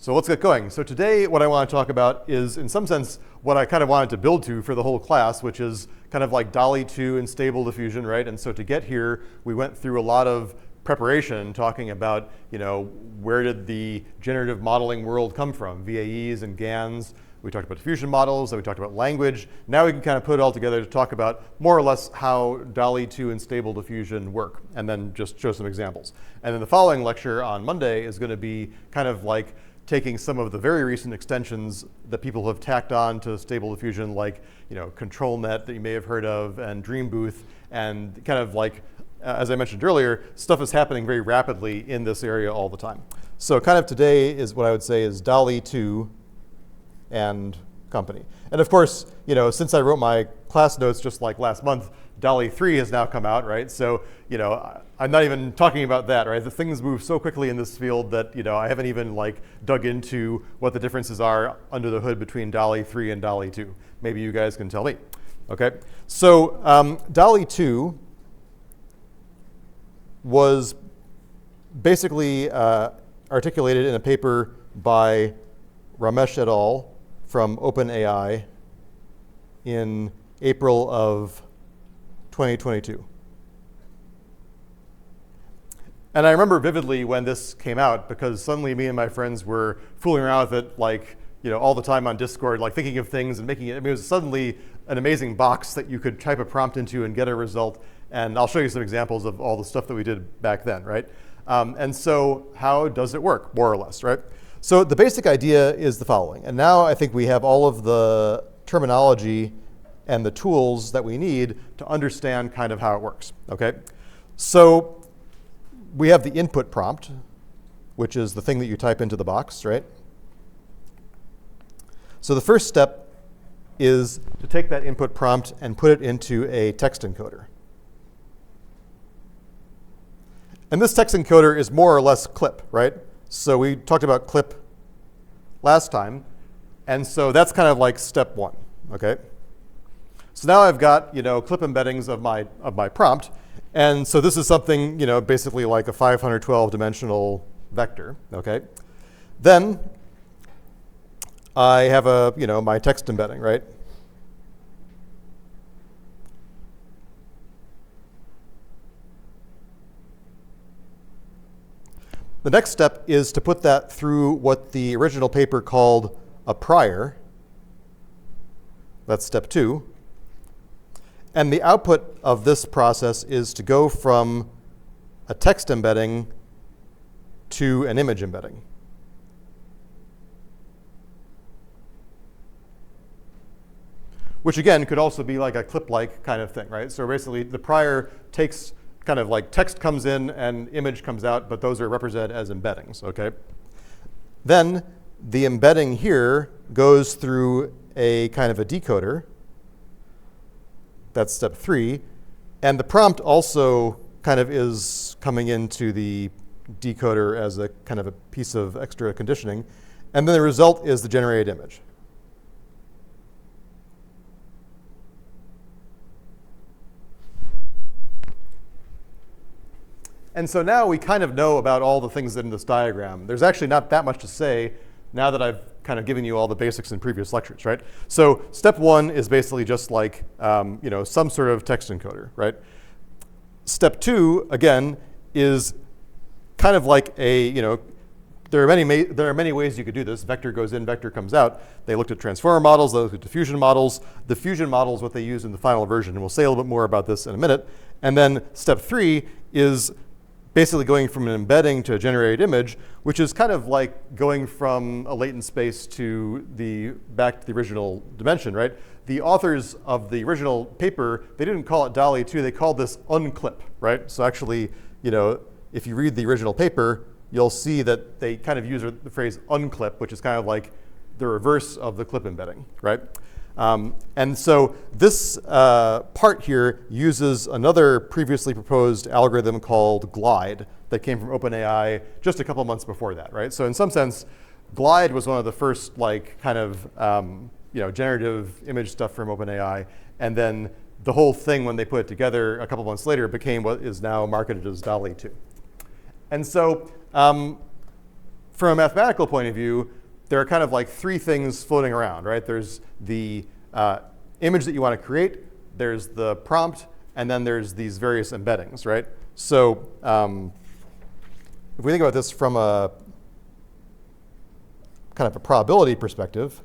So let's get going. So today what I want to talk about is, in some sense, what I kind of wanted to build to for the whole class, which is kind of like DALL-E 2 and stable diffusion, right? And so to get here, we went through a lot of preparation talking about, where did the generative modeling world come from? VAEs and GANs. We talked about diffusion models, and we talked about language. Now we can kind of put it all together to talk about more or less how DALL-E 2 and stable diffusion work, and then just show some examples. And then the following lecture on Monday is going to be kind of like taking some of the very recent extensions that people have tacked on to stable diffusion, like ControlNet that you may have heard of, and Dream Booth, and kind of like, as I mentioned earlier, stuff is happening very rapidly in this area all the time. So kind of today is what I would say is DALL-E 2 and company. And of course, since I wrote my class notes just like last month, DALL-E 3 has now come out, right? So, I'm not even talking about that, right? The things move so quickly in this field that, I haven't even like dug into what the differences are under the hood between DALL-E 3 and DALL-E 2. Maybe you guys can tell me, okay? So DALL-E 2 was basically articulated in a paper by Ramesh et al. From OpenAI in April of 2022. And I remember vividly when this came out, because suddenly me and my friends were fooling around with it like, all the time on Discord, like thinking of things and making it. I mean, it was suddenly an amazing box that you could type a prompt into and get a result. And I'll show you some examples of all the stuff that we did back then, right? And so how does it work, more or less, right? So the basic idea is the following. And now I think we have all of the terminology and the tools that we need to understand kind of how it works, okay? So we have the input prompt, which is the thing that you type into the box, right? So the first step is to take that input prompt and put it into a text encoder. And this text encoder is more or less CLIP, right? So we talked about CLIP last time, and so that's kind of like step one, okay? So now I've got CLIP embeddings of my prompt, and so this is something basically like a 512 dimensional vector, okay? Then I have my text embedding, right? The next step is to put that through what the original paper called a prior. That's step 2. And the output of this process is to go from a text embedding to an image embedding. Which again could also be like a clip-like kind of thing, right? So basically the prior takes kind of like text comes in and image comes out, but those are represented as embeddings, okay? Then the embedding here goes through a kind of a decoder. That's step 3. And the prompt also kind of is coming into the decoder as a kind of a piece of extra conditioning. And then the result is the generated image. And so now we kind of know about all the things in this diagram. There's actually not that much to say now that I've kind of given you all the basics in previous lectures, right? So step 1 is basically just like some sort of text encoder, right? Step 2, again, is kind of like a, there are many ways you could do this. Vector goes in, vector comes out. They looked at transformer models, they looked at diffusion models. Diffusion model is what they use in the final version, and we'll say a little bit more about this in a minute. And then step 3 is basically going from an embedding to a generated image, which is kind of like going from a latent space to back to the original dimension, right? The authors of the original paper, they didn't call it DALL-E 2, they called this unclip, right? So actually, if you read the original paper, you'll see that they kind of use the phrase unclip, which is kind of like the reverse of the clip embedding, right? And so this part here uses another previously proposed algorithm called GLIDE that came from OpenAI just a couple months before that, right? So in some sense, GLIDE was one of the first like kind of generative image stuff from OpenAI, and then the whole thing, when they put it together a couple months later, became what is now marketed as DALL-E 2. And so from a mathematical point of view, there are kind of like three things floating around, right? There's the image that you want to create, there's the prompt, and then there's these various embeddings, right? So if we think about this from a kind of a probability perspective,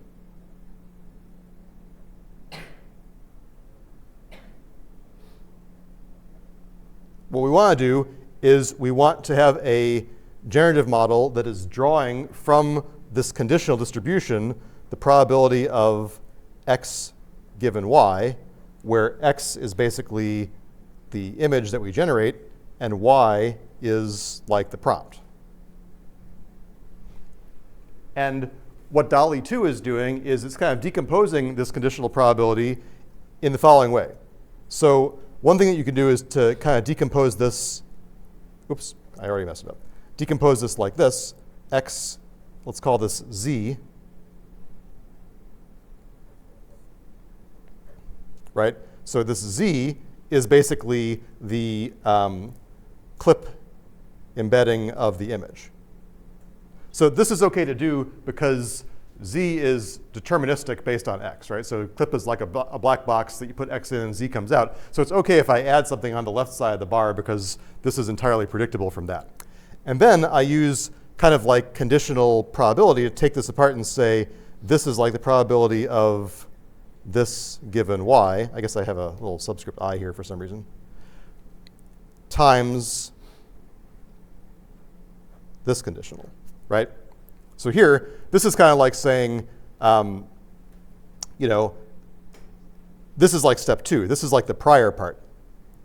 what we want to do is we want to have a generative model that is drawing from this conditional distribution the probability of x given y, where x is basically the image that we generate and y is like the prompt. And what DALL-E 2 is doing is it's kind of decomposing this conditional probability in the following way. So one thing that you can do is to kind of decompose this. Oops, I already messed it up. Decompose this like this. X, let's call this z. Right? So this z is basically the clip embedding of the image. So this is OK to do because z is deterministic based on x, right? So clip is like a black box that you put x in and z comes out. So it's OK if I add something on the left side of the bar because this is entirely predictable from that. And then I use kind of like conditional probability to take this apart and say, this is like the probability of this given y. I guess I have a little subscript I here for some reason. Times this conditional, right? So here, this is kind of like saying, this is like step 2. This is like the prior part,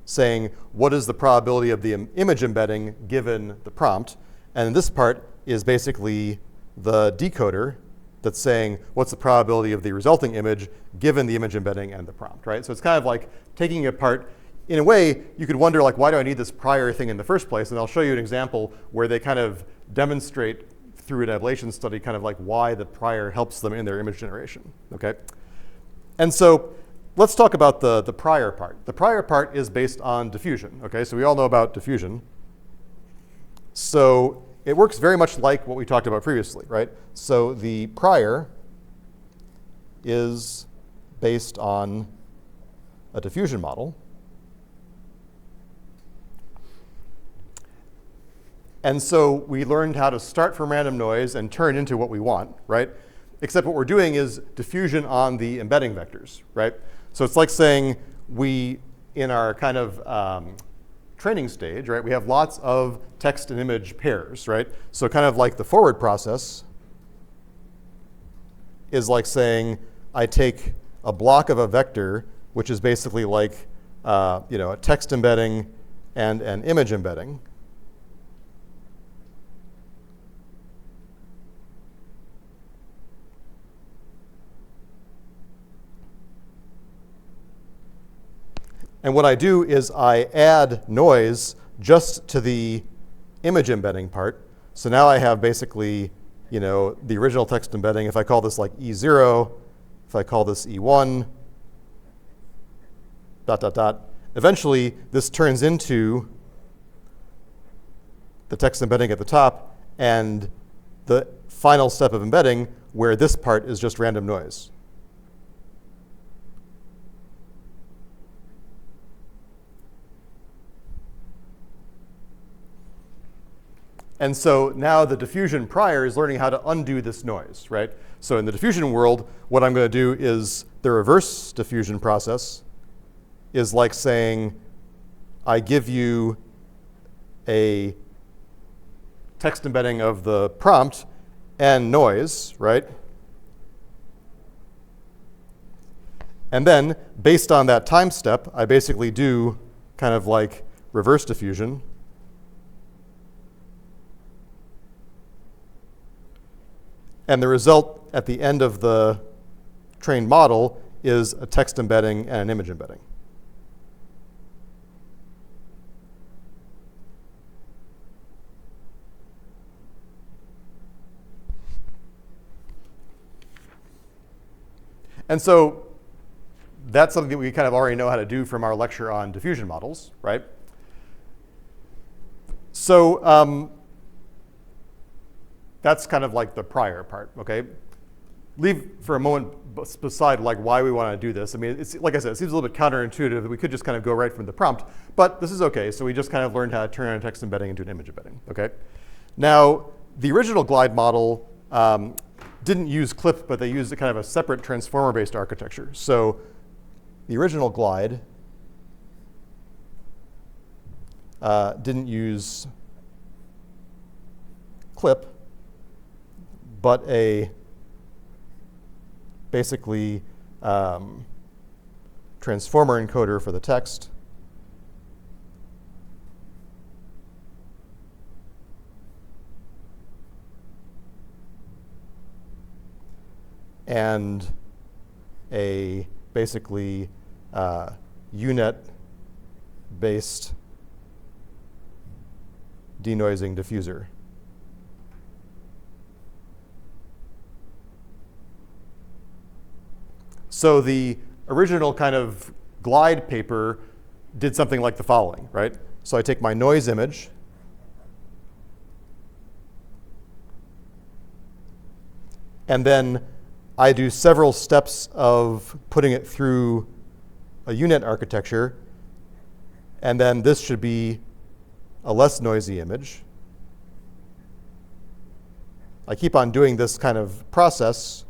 saying what is the probability of the image embedding given the prompt. And this part is basically the decoder that's saying what's the probability of the resulting image given the image embedding and the prompt, right? So it's kind of like taking it apart. In a way, you could wonder, like, why do I need this prior thing in the first place? And I'll show you an example where they kind of demonstrate through an ablation study kind of like why the prior helps them in their image generation, okay? And so let's talk about the prior part. The prior part is based on diffusion, okay? So we all know about diffusion. So it works very much like what we talked about previously, right? So the prior is based on a diffusion model. And so we learned how to start from random noise and turn into what we want, right? Except what we're doing is diffusion on the embedding vectors, right? So it's like saying we, in our kind of training stage, right, we have lots of text and image pairs, right? So kind of like the forward process is like saying I take a block of a vector, which is basically like a text embedding and an image embedding. And what I do is I add noise just to the image embedding part. So now I have basically, the original text embedding. If I call this like E0, if I call this E1, ... Eventually, this turns into the text embedding at the top and the final step of embedding where this part is just random noise. And so now the diffusion prior is learning how to undo this noise, right? So in the diffusion world, what I'm going to do is the reverse diffusion process is like saying I give you a text embedding of the prompt and noise, right? And then based on that time step, I basically do kind of like reverse diffusion. And the result at the end of the trained model is a text embedding and an image embedding. And so that's something that we kind of already know how to do from our lecture on diffusion models, right? So That's kind of like the prior part, okay? Leave for a moment beside like why we want to do this. I mean, it's like I said, it seems a little bit counterintuitive that we could just kind of go right from the prompt, but this is okay. So we just kind of learned how to turn a text embedding into an image embedding, okay? Now, the original glide model didn't use CLIP, but they used a kind of a separate transformer-based architecture. So the original glide didn't use CLIP, but a basically transformer encoder for the text. And a basically UNet-based denoising diffuser. So the original kind of glide paper did something like the following, right? So I take my noise image, and then I do several steps of putting it through a UNet architecture, and then this should be a less noisy image. I keep on doing this kind of process, ...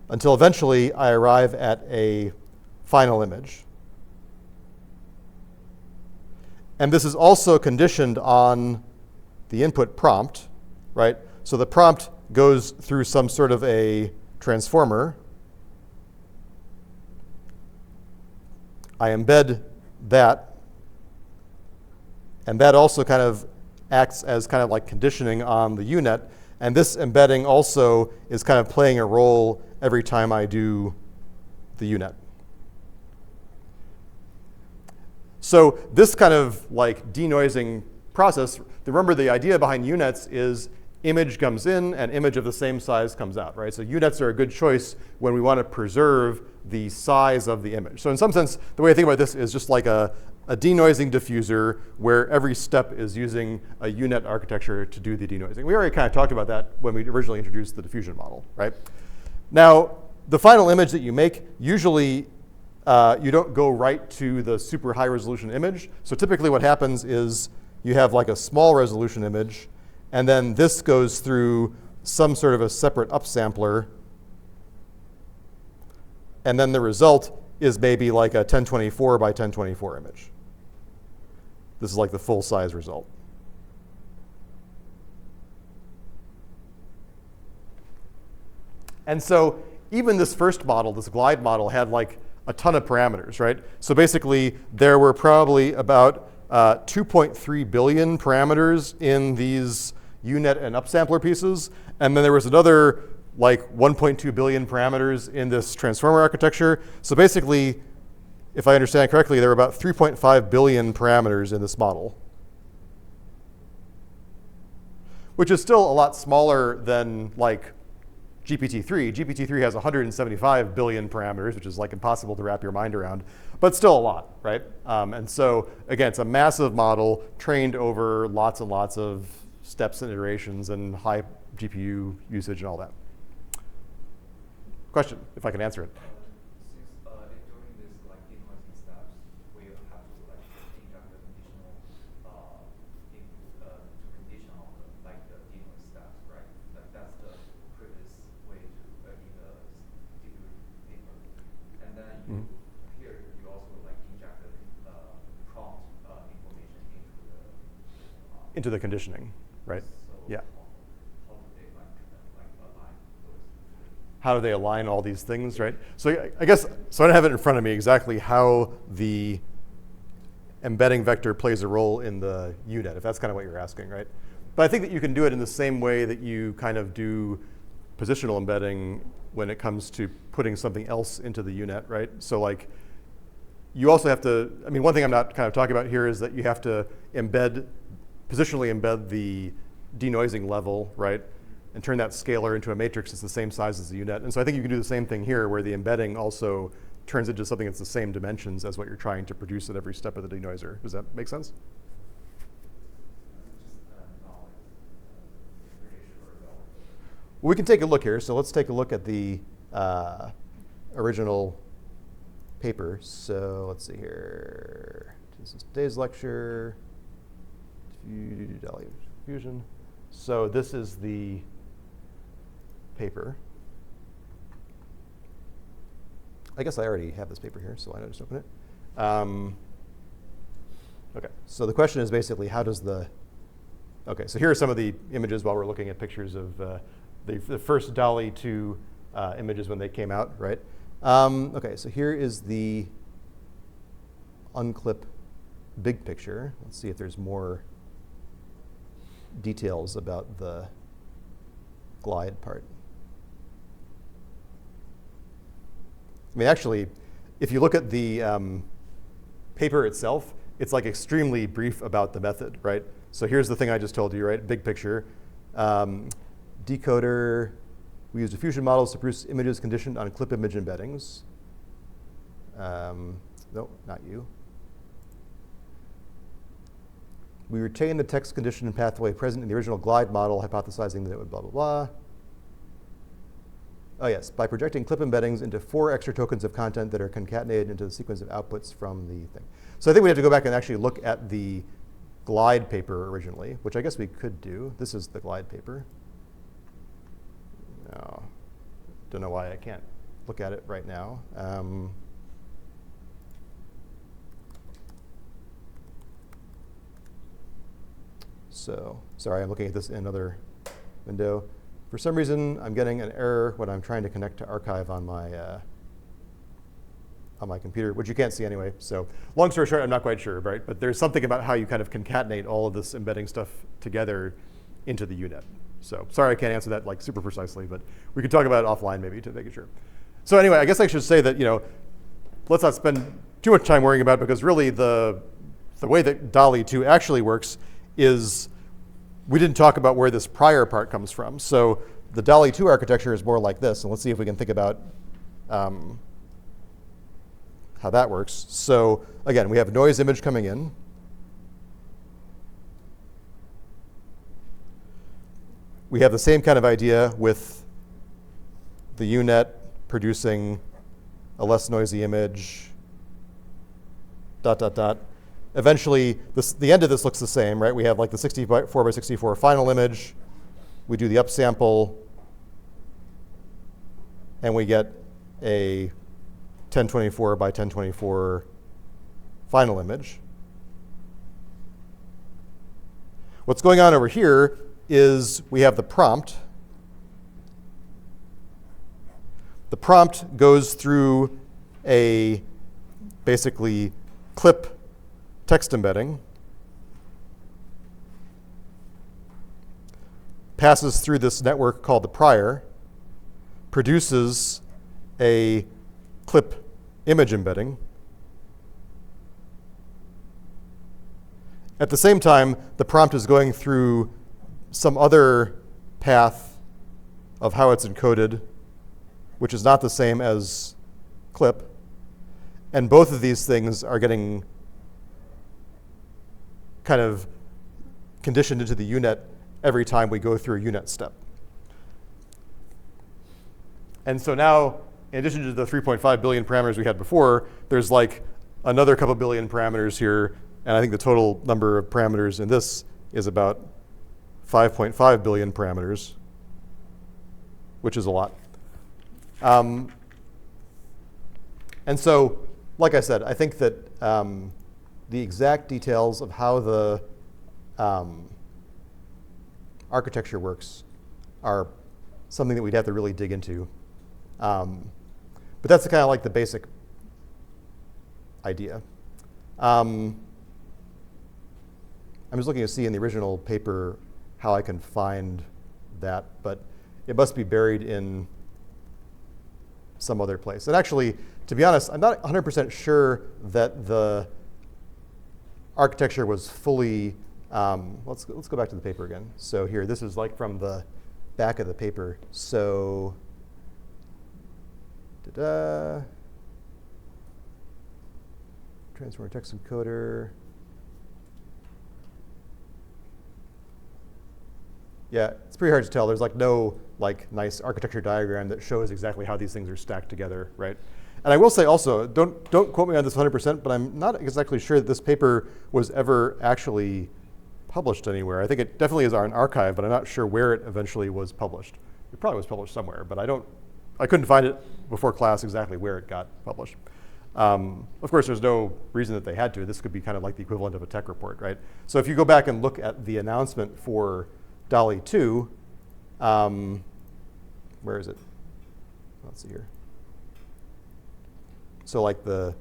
until eventually I arrive at a final image. And this is also conditioned on the input prompt, right? So the prompt goes through some sort of a transformer. I embed that, and that also kind of acts as kind of like conditioning on the UNet. And this embedding also is kind of playing a role every time I do the UNet. So this kind of like denoising process, remember the idea behind UNets is image comes in and image of the same size comes out, right? So UNets are a good choice when we want to preserve the size of the image. So in some sense, the way I think about this is just like a denoising diffuser where every step is using a UNet architecture to do the denoising. We already kind of talked about that when we originally introduced the diffusion model, right? Now, the final image that you make, usually you don't go right to the super high resolution image. So typically what happens is you have like a small resolution image, and then this goes through some sort of a separate upsampler, and then the result is maybe like a 1024 by 1024 image. This is like the full size result. And so even this first model, this glide model, had like a ton of parameters, right? So basically, there were probably about 2.3 billion parameters in these UNet and upsampler pieces. And then there was another like 1.2 billion parameters in this transformer architecture. So basically, if I understand correctly, there were about 3.5 billion parameters in this model, which is still a lot smaller than like GPT-3. GPT-3 has 175 billion parameters, which is like impossible to wrap your mind around, but still a lot, right? And so again, it's a massive model trained over lots and lots of steps and iterations and high GPU usage and all that. Question, if I can answer it. Since during this like denoising steps, we have to like inject the conditional to condition on the like the denoise steps, right? Like that's the previous way to in the diffusion paper. And then you here you also like inject the prompt information into the conditioning, right? So yeah. How do they like align those? How do they align all these things, right? So I guess, so I don't have it in front of me exactly how the embedding vector plays a role in the UNet, if that's kind of what you're asking, right? But I think that you can do it in the same way that you kind of do positional embedding when it comes to putting something else into the UNet, right? So like, you also have to, I mean, one thing I'm not kind of talking about here is that you have to positionally embed the denoising level, right? And turn that scalar into a matrix that's the same size as the UNet. And so I think you can do the same thing here where the embedding also turns into something that's the same dimensions as what you're trying to produce at every step of the denoiser. Does that make sense? we can take a look here. So let's take a look at the original paper. So let's see here. This is today's lecture. DALL-E Diffusion. So this is the paper. I guess I already have this paper here, so why not just open it? OK, so the question is basically how does the, OK, so here are some of the images while we're looking at pictures of the first DALL-E 2 images when they came out, right? OK, so here is the unclip big picture. Let's see if there's more details about the glide part. I mean, actually, if you look at the paper itself, it's like extremely brief about the method, right? So here's the thing I just told you, right? Big picture. Decoder, we use diffusion models to produce images conditioned on clip image embeddings. No, not you. We retain the text condition and pathway present in the original glide model, hypothesizing that it would blah, blah, blah. Oh, yes, by projecting clip embeddings into 4 extra tokens of content that are concatenated into the sequence of outputs from the thing. So I think we have to go back and actually look at the glide paper originally, which I guess we could do. This is the glide paper. No, don't know why I can't look at it right now. So sorry, I'm looking at this in another window. For some reason, I'm getting an error when I'm trying to connect to archive on my computer, which you can't see anyway. So long story short, I'm not quite sure, right? But there's something about how you kind of concatenate all of this embedding stuff together into the UNet. So sorry I can't answer that like super precisely, but we could talk about it offline maybe to make it sure. So anyway, I guess I should say that, you know, let's not spend too much time worrying about it, because really the way that DALL-E 2 actually works is we didn't talk about where this prior part comes from. So the DALL-E 2 architecture is more like this. And let's see if we can think about how that works. So again, we have noise image coming in. We have the same kind of idea with the UNet producing a less noisy image, ... Eventually, the end of this looks the same, right? We have like the 64 by 64 final image. We do the upsample, and we get a 1024 by 1024 final image. What's going on over here is we have the prompt. The prompt goes through a basically clip text embedding, passes through this network called the prior, produces a clip image embedding. At the same time, the prompt is going through some other path of how it's encoded, which is not the same as clip. And both of these things are getting kind of conditioned into the UNet every time we go through a UNet step. And so now, in addition to the 3.5 billion parameters we had before, there's like another couple billion parameters here. And I think the total number of parameters in this is about 5.5 billion parameters, which is a lot. And so, like I said, I think that the exact details of how the architecture works are something that we'd have to really dig into. But that's kind of like the basic idea. I'm just looking to see in the original paper how I can find that, but it must be buried in some other place. And actually, to be honest, I'm not 100% sure that the architecture was fully, let's go back to the paper again. So here, this is like from the back of the paper. So, transformer text encoder. Yeah, it's pretty hard to tell. There's like no like nice architecture diagram that shows exactly how these things are stacked together, right? And I will say also, don't quote me on this 100%, but I'm not exactly sure that this paper was ever actually published anywhere. I think it definitely is an archive, but I'm not sure where it eventually was published. It probably was published somewhere, but I couldn't find it before class exactly where it got published. Of course, there's no reason that they had to. This could be kind of like the equivalent of a tech report, right? So if you go back and look at the announcement for DALL-E 2, where is it? Let's see here. So like well,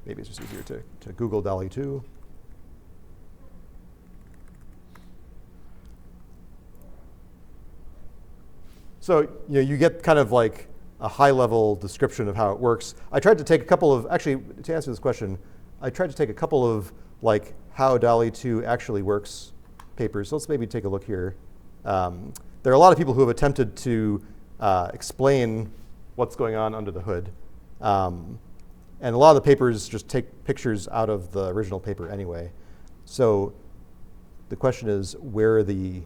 maybe it's just easier to Google DALL-E 2. So you get kind of like a high-level description of how it works. I tried to take a couple of, actually, to answer this question, I tried to take a couple of like how DALL-E 2 actually works papers. So let's maybe take a look here. There are a lot of people who have attempted to explain what's going on under the hood. And a lot of the papers just take pictures out of the original paper anyway. So the question is where the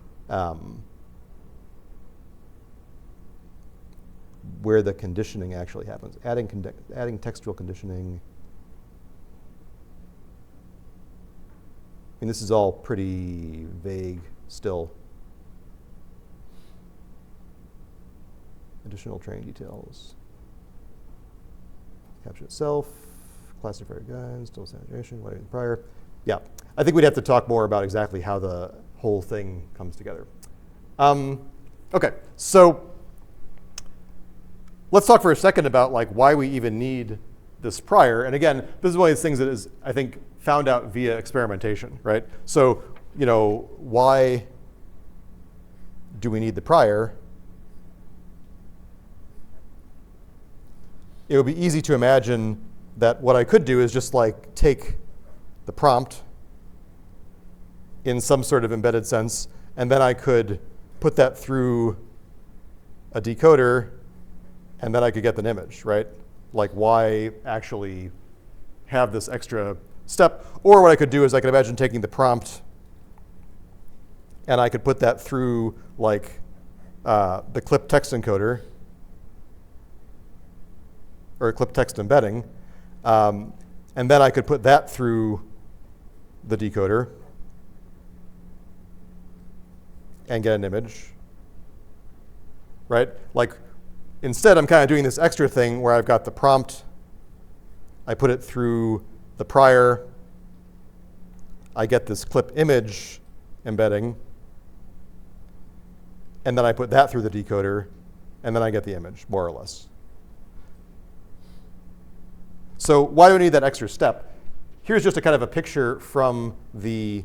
conditioning actually happens. Adding textual conditioning. I mean, this is all pretty vague still. Additional training details. Caption itself, classifier guides, still sound generation, whatever prior. Yeah, I think we'd have to talk more about exactly how the whole thing comes together. Okay, so let's talk for a second about like why we even need this prior. And again, this is one of these things that is, I think, found out via experimentation, right? So, why do we need the prior? It would be easy to imagine that what I could do is just like take the prompt in some sort of embedded sense, and then I could put that through a decoder, and then I could get an image, right? Like, why actually have this extra step? Or what I could do is I could imagine taking the prompt, and I could put that through like the clip text encoder, or clip text embedding, and then I could put that through the decoder and get an image, right? Like, instead, I'm kind of doing this extra thing where I've got the prompt, I put it through the prior, I get this clip image embedding, and then I put that through the decoder, and then I get the image, more or less. So why do we need that extra step? Here's just a kind of a picture from the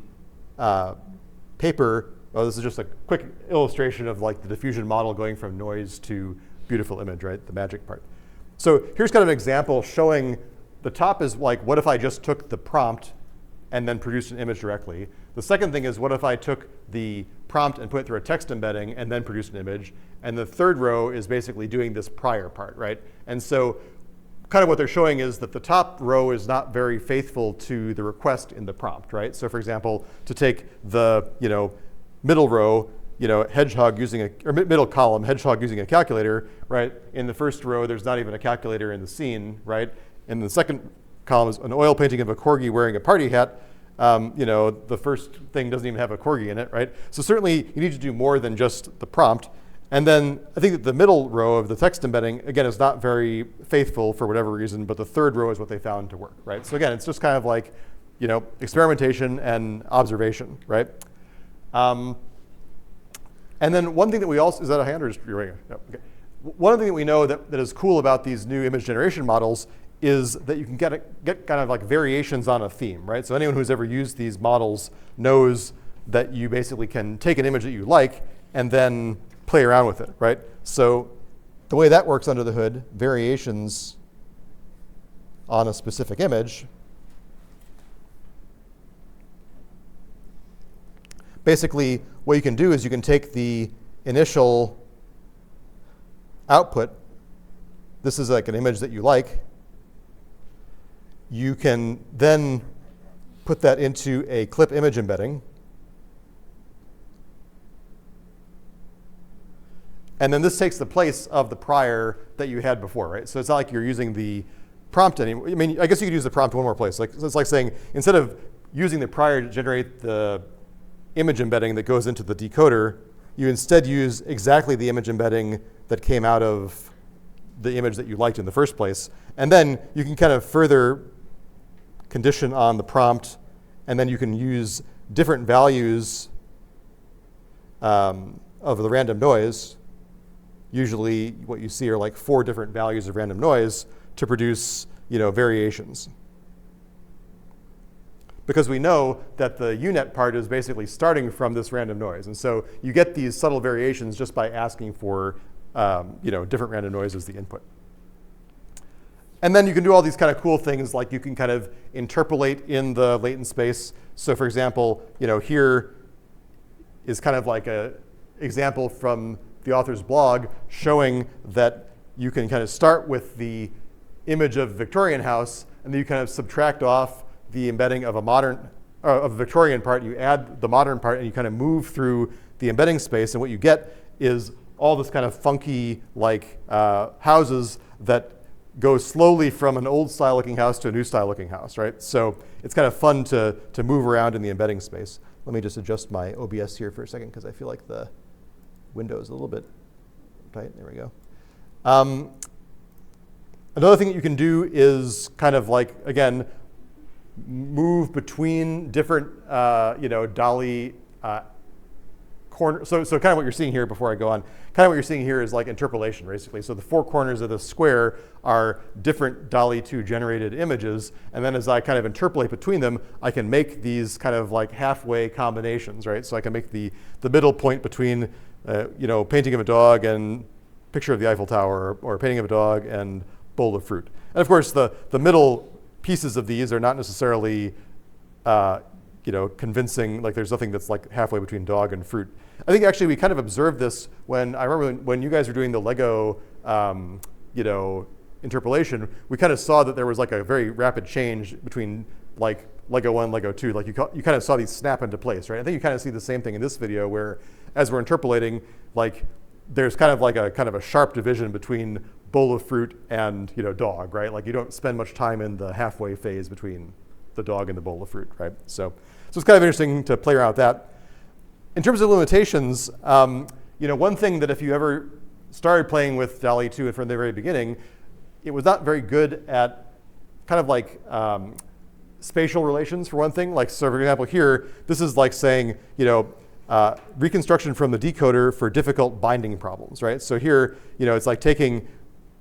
paper. Oh, this is just a quick illustration of like the diffusion model going from noise to beautiful image, right? The magic part. So here's kind of an example showing the top is like, what if I just took the prompt and then produced an image directly? The second thing is, what if I took the prompt and put it through a text embedding and then produced an image? And the third row is basically doing this prior part, right? And so kind of what they're showing is that the top row is not very faithful to the request in the prompt, right? So for example, to take the middle row, hedgehog using or middle column, hedgehog using a calculator, right? In the first row, there's not even a calculator in the scene, right? In the second column is an oil painting of a corgi wearing a party hat. The first thing doesn't even have a corgi in it, right? So certainly you need to do more than just the prompt. And then I think that the middle row of the text embedding, again, is not very faithful for whatever reason, but the third row is what they found to work, right? So again, it's just kind of like, experimentation and observation, right? And then one thing that we also, is that a hand or is your ring? No, okay. One thing that we know that is cool about these new image generation models is that you can get kind of like variations on a theme, right? So anyone who's ever used these models knows that you basically can take an image that you like and then play around with it, right? So the way that works under the hood, variations on a specific image, basically what you can do is you can take the initial output, this is like an image that you like, you can then put that into a clip image embedding, And then this takes the place of the prior that you had before, right? So it's not like you're using the prompt anymore. I mean, I guess you could use the prompt one more place. Like, so it's like saying, instead of using the prior to generate the image embedding that goes into the decoder, you instead use exactly the image embedding that came out of the image that you liked in the first place. And then you can kind of further condition on the prompt, and then you can use different values of the random noise. Usually what you see are like 4 different values of random noise to produce, variations. Because we know that the UNet part is basically starting from this random noise. And so you get these subtle variations just by asking for different random noise as the input. And then you can do all these kind of cool things, like you can kind of interpolate in the latent space. So for example, here is kind of like an example from the author's blog showing that you can kind of start with the image of Victorian house, and then you kind of subtract off the embedding of a Victorian part. You add the modern part, and you kind of move through the embedding space, and what you get is all this kind of funky houses that go slowly from an old style looking house to a new style looking house, right? So it's kind of fun to move around in the embedding space. Let me just adjust my OBS here for a second, because I feel like the window is a little bit tight. There we go. Another thing that you can do is kind of like, again, move between different, DALL-E corner. So kind of what you're seeing here, before I go on, kind of what you're seeing here is like interpolation, basically. So the 4 corners of the square are different DALL-E 2 generated images. And then as I kind of interpolate between them, I can make these kind of like halfway combinations, right? So I can make the middle point between, painting of a dog and picture of the Eiffel Tower, or painting of a dog and bowl of fruit. And of course, the middle pieces of these are not necessarily convincing. Like, there's nothing that's like halfway between dog and fruit. I think actually we kind of observed this when I remember when you guys were doing the Lego, interpolation. We kind of saw that there was like a very rapid change between like Lego 1, Lego 2. Like you kind of saw these snap into place, right? I think you kind of see the same thing in this video, where as we're interpolating, like there's kind of a sharp division between bowl of fruit and dog, right? Like you don't spend much time in the halfway phase between the dog and the bowl of fruit, right? So it's kind of interesting to play around with that. In terms of limitations, one thing that if you ever started playing with DALL-E 2 from the very beginning, it was not very good at kind of like spatial relations, for one thing. Like, so for example, here, this is like saying, reconstruction from the decoder for difficult binding problems, right? So here, it's like taking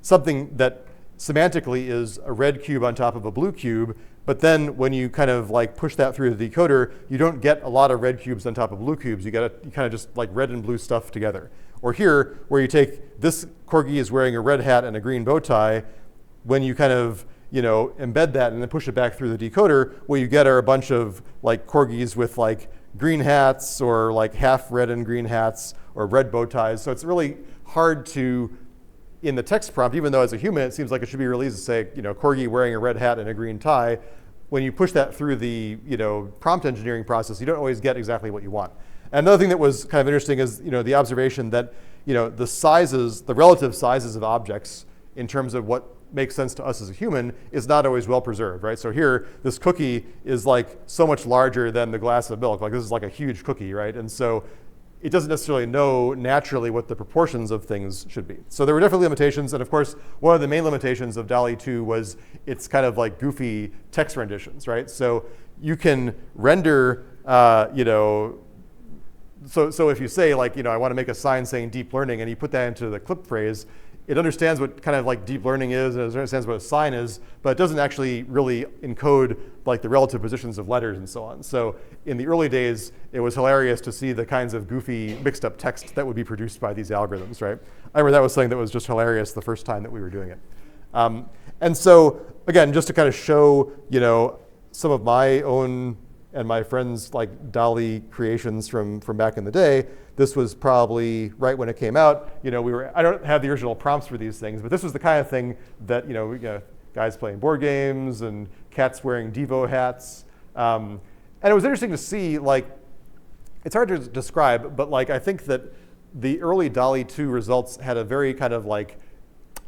something that semantically is a red cube on top of a blue cube, but then when you kind of like push that through the decoder, you don't get a lot of red cubes on top of blue cubes. You kind of just like red and blue stuff together. Or here, where you take this corgi is wearing a red hat and a green bow tie, when you kind of embed that and then push it back through the decoder, what you get are a bunch of like corgis with like green hats, or like half red and green hats, or red bow ties. So it's really hard to, in the text prompt, even though as a human it seems like it should be really easy to say, corgi wearing a red hat and a green tie. When you push that through the prompt engineering process, you don't always get exactly what you want. And another thing that was kind of interesting is the observation that the relative sizes of objects in terms of what makes sense to us as a human is not always well preserved, right? So here, this cookie is like so much larger than the glass of milk. Like, this is like a huge cookie, right? And so it doesn't necessarily know naturally what the proportions of things should be. So there were definitely limitations. And of course, one of the main limitations of DALL-E 2 was its kind of like goofy text renditions, right? So you can render, so if you say like, I want to make a sign saying deep learning, and you put that into the clip phrase, it understands what kind of like deep learning is, and it understands what a sign is, but it doesn't actually really encode like the relative positions of letters and so on. So in the early days, it was hilarious to see the kinds of goofy mixed up text that would be produced by these algorithms, right? I remember that was something that was just hilarious the first time that we were doing it. And so again, just to kind of show, some of my own and my friends' like DALL-E creations from back in the day, this was probably right when it came out. I don't have the original prompts for these things, but this was the kind of thing that, guys playing board games and cats wearing Devo hats. And it was interesting to see, like, it's hard to describe, but like, I think that the early DALL-E 2 results had a very kind of like,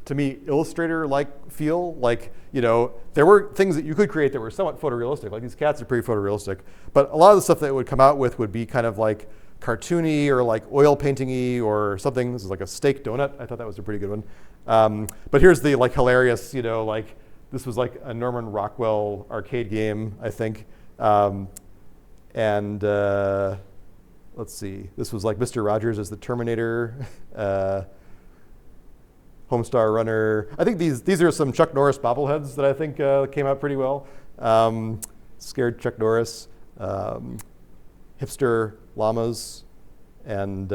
to me, Illustrator-like feel. Like, there were things that you could create that were somewhat photorealistic. Like these cats are pretty photorealistic. But a lot of the stuff that it would come out with would be kind of like cartoony or like oil painting-y or something. This is like a steak donut. I thought that was a pretty good one. But here's the like hilarious, like this was like a Norman Rockwell arcade game, I think. Let's see. This was like Mr. Rogers as the Terminator. Homestar Runner. I think these are some Chuck Norris bobbleheads that I think came out pretty well. Scared Chuck Norris, hipster llamas, and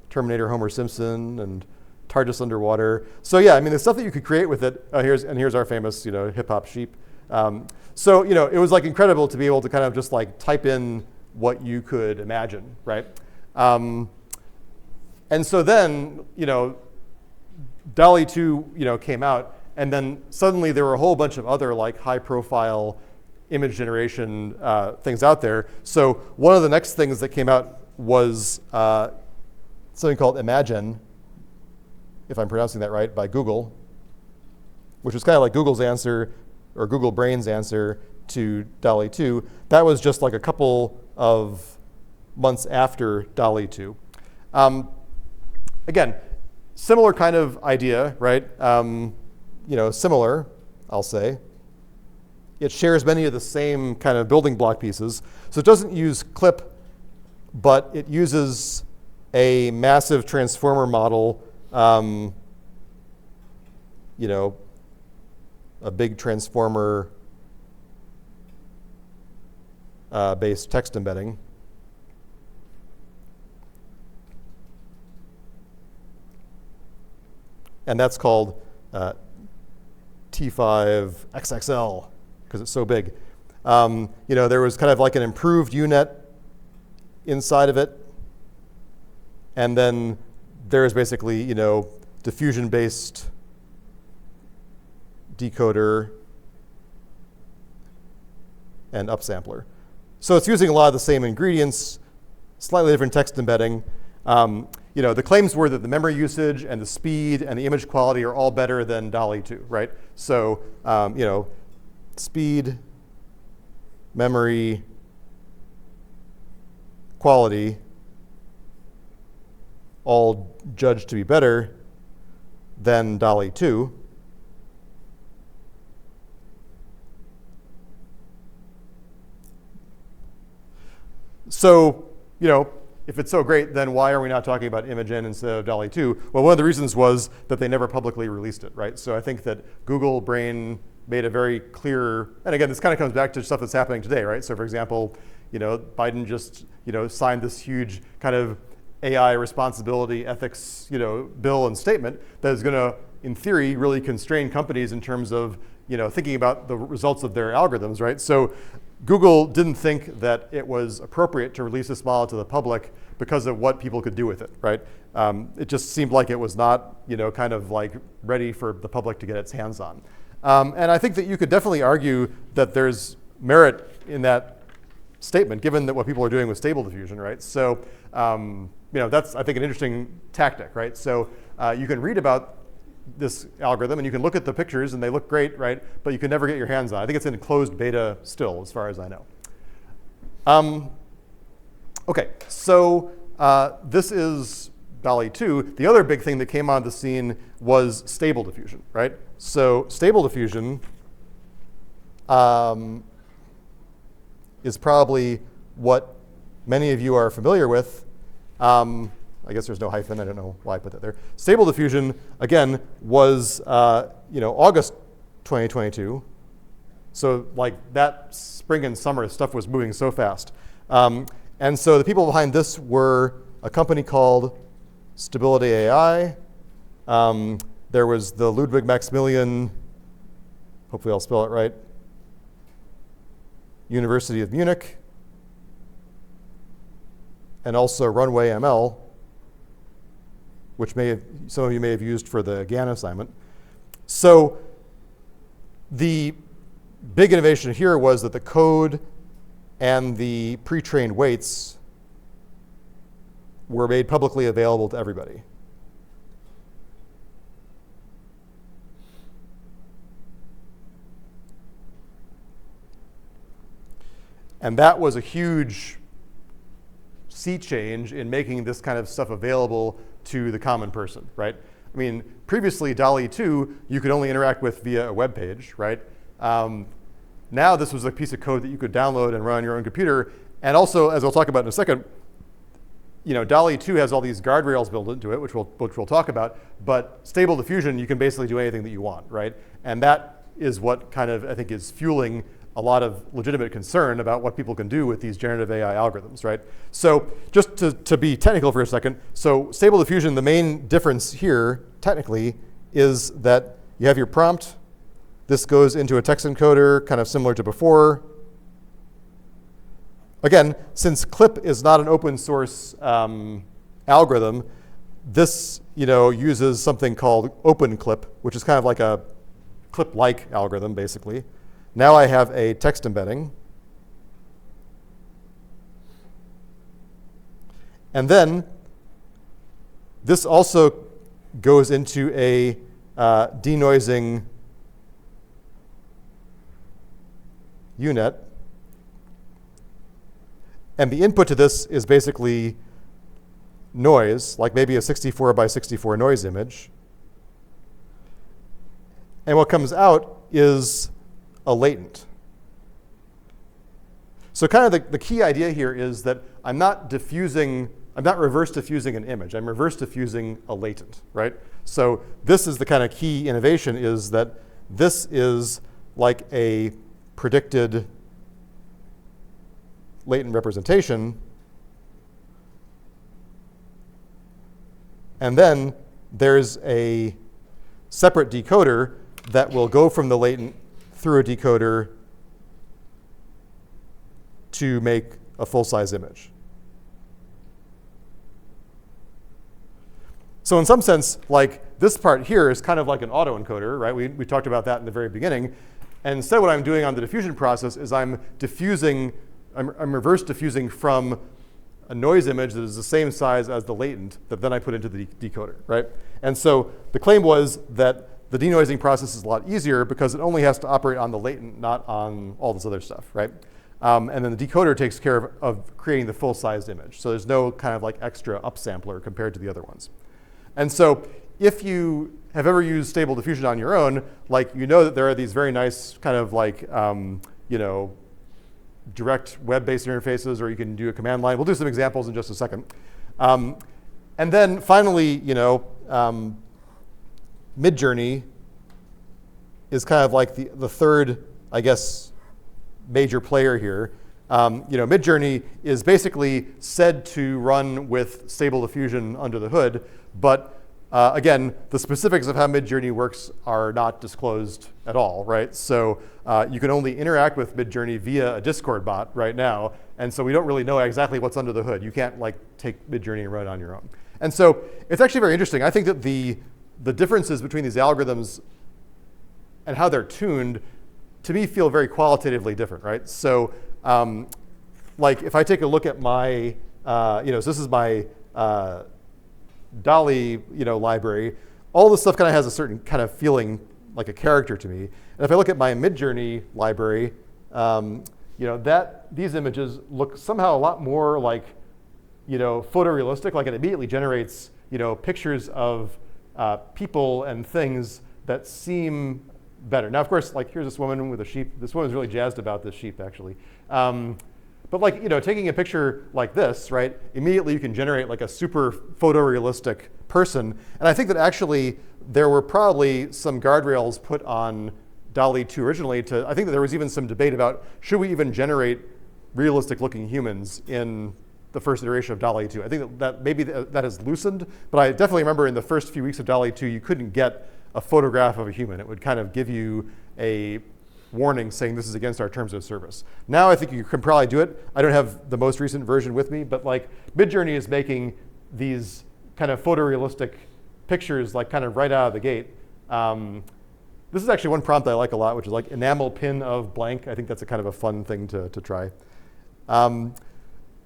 Terminator Homer Simpson, and TARDIS underwater. So yeah, I mean the stuff that you could create with it. Here's our famous hip hop sheep. So it was like incredible to be able to kind of just like type in what you could imagine, right? And so then DALL-E 2 came out, and then suddenly there were a whole bunch of other like high-profile image generation things out there. So one of the next things that came out was something called Imagen, if I'm pronouncing that right, by Google, which was kind of like Google's answer, or Google Brain's answer to DALL-E 2. That was just like a couple of months after DALL-E 2. Again, similar kind of idea, right? Similar, I'll say. It shares many of the same kind of building block pieces. So it doesn't use clip, but it uses a massive transformer model, a big transformer based text embedding. And that's called T5XXL because it's so big. There was kind of like an improved UNet inside of it. And then there's basically, diffusion-based decoder and upsampler. So it's using a lot of the same ingredients, slightly different text embedding. The claims were that the memory usage and the speed and the image quality are all better than DALL-E 2, right? So, speed, memory, quality, all judged to be better than DALL-E 2. So, if it's so great, then why are we not talking about Imagen instead of DALL-E 2? Well, one of the reasons was that they never publicly released it, right? So I think that Google Brain made a very clear, and again, this kind of comes back to stuff that's happening today, right? So for example, Biden just, signed this huge kind of AI responsibility ethics, bill and statement that is going to, in theory, really constrain companies in terms of, thinking about the results of their algorithms, right? So Google didn't think that it was appropriate to release this model to the public because of what people could do with it, right? It just seemed like it was not, kind of like ready for the public to get its hands on. And I think that you could definitely argue that there's merit in that statement, given that what people are doing with stable diffusion, right? So, that's, I think, an interesting tactic, right? So you can read about this algorithm and you can look at the pictures and they look great, right? But you can never get your hands on it. I think it's in closed beta still, as far as I know. Okay, so this is DALL-E 2. The other big thing that came on the scene was stable diffusion, right? So stable diffusion is probably what many of you are familiar with. I guess there's no hyphen. I don't know why I put that there. Stable diffusion, again, was August 2022. So like that spring and summer, stuff was moving so fast. And so the people behind this were a company called Stability AI. There was the Ludwig Maximilian, hopefully I'll spell it right, University of Munich, and also Runway ML, which some of you may have used for the GAN assignment. So the big innovation here was that the code and the pre-trained weights were made publicly available to everybody. And that was a huge sea change in making this kind of stuff available to the common person, right? I mean, previously, DALL-E 2, you could only interact with via a web page, right? Now this was a piece of code that you could download and run on your own computer. And also, as I'll talk about in a second, DALL-E 2 has all these guardrails built into it, which we'll talk about. But Stable Diffusion, you can basically do anything that you want, right? And that is what kind of, I think, is fueling a lot of legitimate concern about what people can do with these generative AI algorithms, right? So just to be technical for a second, so Stable Diffusion, the main difference here, technically, is that you have your prompt. This goes into a text encoder, kind of similar to before. Again, since CLIP is not an open source algorithm, this uses something called OpenClip, which is kind of like a CLIP-like algorithm, basically. Now I have a text embedding. And then this also goes into a denoising unit. And the input to this is basically noise, like maybe a 64 by 64 noise image. And what comes out is a latent. So kind of the key idea here is that I'm not reverse diffusing an image. I'm reverse diffusing a latent, right? So this is the kind of key innovation, is that this is like a predicted latent representation. And then there's a separate decoder that will go from the latent through a decoder to make a full-size image. So in some sense, like this part here is kind of like an autoencoder, right? We talked about that in the very beginning. And instead what I'm doing on the diffusion process is I'm reverse diffusing from a noise image that is the same size as the latent that then I put into the decoder, right? And so the claim was that the denoising process is a lot easier because it only has to operate on the latent, not on all this other stuff, right? And then the decoder takes care of creating the full-sized image. So there's no kind of like extra upsampler compared to the other ones. And so if you have ever used Stable Diffusion on your own, like that there are these very nice kind of like direct web-based interfaces, or you can do a command line. We'll do some examples in just a second. And then finally, Midjourney is kind of like the third, I guess, major player here. Midjourney is basically said to run with Stable Diffusion under the hood, but again, the specifics of how Midjourney works are not disclosed at all, right? So you can only interact with Midjourney via a Discord bot right now, and so we don't really know exactly what's under the hood. You can't like take Midjourney and run it on your own. And so it's actually very interesting. I think that the differences between these algorithms and how they're tuned, to me, feel very qualitatively different, right? So like if I take a look at my, so this is my DALL-E library, all this stuff kind of has a certain kind of feeling like a character to me. And if I look at my Midjourney library, these images look somehow a lot more like photorealistic. Like it immediately generates pictures of people and things that seem better. Now, of course, like here's this woman with a sheep. This woman's really jazzed about this sheep, actually. But like taking a picture like this, right? Immediately you can generate like a super photorealistic person. And I think that actually there were probably some guardrails put on DALL-E 2 originally. I think that there was even some debate about should we even generate realistic-looking humans in the first iteration of DALL-E 2. I think that maybe that has loosened, but I definitely remember in the first few weeks of DALL-E 2, you couldn't get a photograph of a human. It would kind of give you a warning saying this is against our terms of service. Now I think you can probably do it. I don't have the most recent version with me, but like Midjourney is making these kind of photorealistic pictures like kind of right out of the gate. This is actually one prompt that I like a lot, which is like enamel pin of blank. I think that's a kind of a fun thing to try.